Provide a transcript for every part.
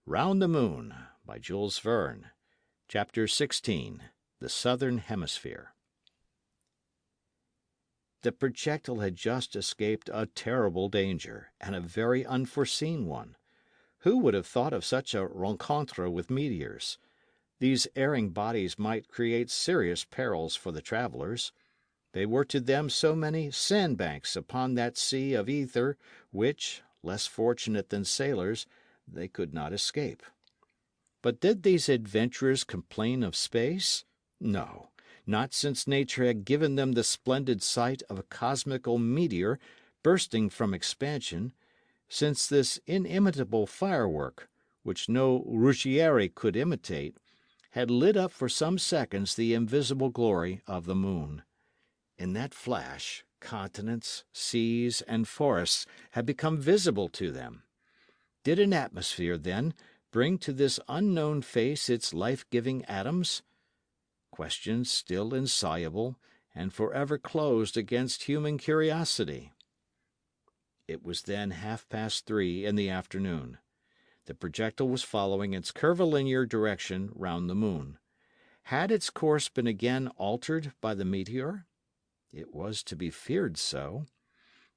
Round the Moon by Jules Verne. Chapter 16. The Southern Hemisphere. The projectile had just escaped a terrible danger, and a very unforeseen one. Who would have thought of such a rencontre with meteors? These erring bodies might create serious perils for the travellers. They were to them so many sandbanks upon that sea of ether which, less fortunate than sailors, they could not escape. But did these adventurers complain of space? No, not since nature had given them the splendid sight of a cosmical meteor bursting from expansion, since this inimitable firework, which no Ruggieri could imitate, had lit up for some seconds the invisible glory of the moon. In that flash, continents, seas, and forests had become visible to them. Did an atmosphere, then, bring to this unknown face its life-giving atoms? Questions still insoluble, and for ever closed against human curiosity. It was then 3:30 in the afternoon. The projectile was following its curvilinear direction round the moon. Had its course been again altered by the meteor? It was to be feared so.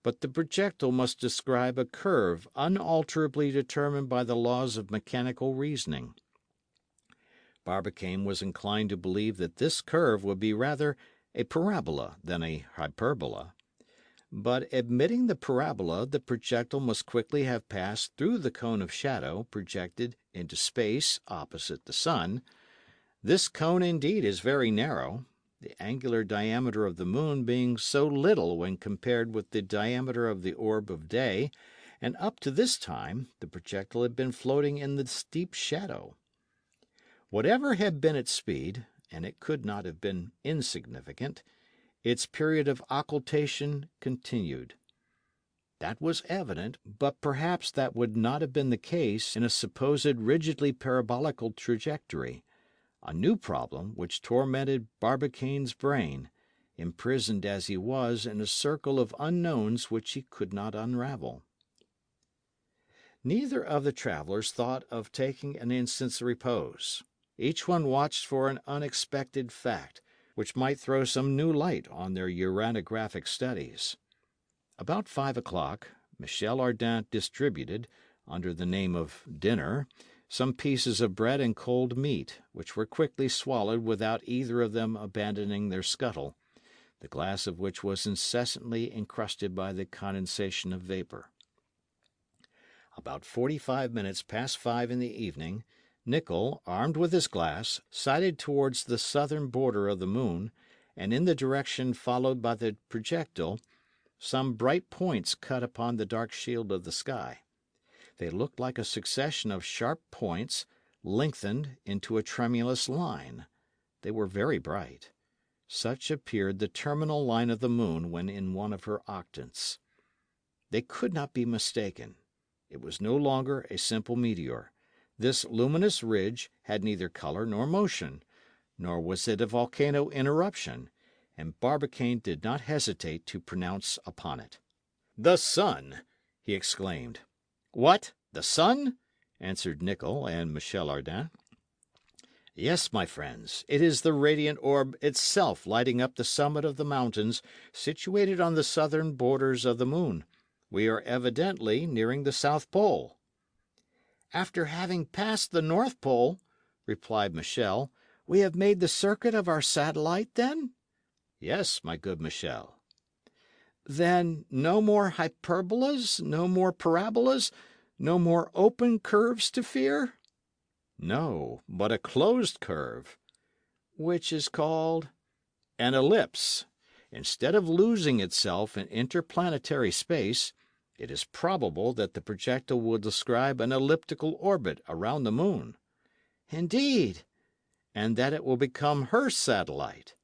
But the projectile must describe a curve unalterably determined by the laws of mechanical reasoning. Barbicane was inclined to believe that this curve would be rather a parabola than a hyperbola. But admitting the parabola, the projectile must quickly have passed through the cone of shadow projected into space opposite the sun. This cone indeed is very narrow, the angular diameter of the moon being so little when compared with the diameter of the orb of day, and up to this time the projectile had been floating in the deep shadow. Whatever had been its speed, and it could not have been insignificant, its period of occultation continued. That was evident, but perhaps that would not have been the case in a supposed rigidly parabolical trajectory. A new problem which tormented Barbicane's brain, imprisoned as he was in a circle of unknowns which he could not unravel. Neither of the travellers thought of taking an instant's repose. Each one watched for an unexpected fact, which might throw some new light on their uranographic studies. About 5 o'clock, Michel Ardan distributed, under the name of dinner, some pieces of bread and cold meat, which were quickly swallowed without either of them abandoning their scuttle, the glass of which was incessantly encrusted by the condensation of vapour. About 45 minutes past 5 in the evening, Nicholl, armed with his glass, sighted towards the southern border of the moon, and in the direction followed by the projectile, some bright points cut upon the dark shield of the sky. They looked like a succession of sharp points, lengthened into a tremulous line. They were very bright. Such appeared the terminal line of the moon when in one of her octants. They could not be mistaken. It was no longer a simple meteor. This luminous ridge had neither colour nor motion, nor was it a volcano in eruption, and Barbicane did not hesitate to pronounce upon it. "The sun!" he exclaimed. "What, the sun?" answered Nicholl and Michel Ardan. "Yes, my friends, it is the radiant orb itself lighting up the summit of the mountains situated on the southern borders of the moon. We are evidently nearing the South Pole." "After having passed the North Pole," replied Michel, "we have made the circuit of our satellite, then?" "Yes, my good Michel." "Then no more hyperbolas, no more parabolas, no more open curves to fear?" "No, but a closed curve." "Which is called?" "An ellipse. Instead of losing itself in interplanetary space, it is probable that the projectile will describe an elliptical orbit around the moon." "Indeed!" "And that it will become her satellite."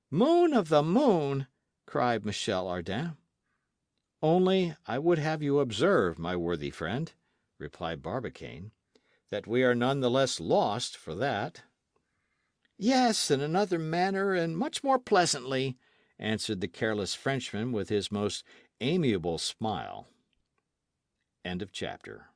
"Moon of the moon!" cried Michel Ardan. "Only I would have you observe, my worthy friend," replied Barbicane, "that we are none the less lost for that." "Yes, in another manner and much more pleasantly," answered the careless Frenchman with his most amiable smile. End of chapter.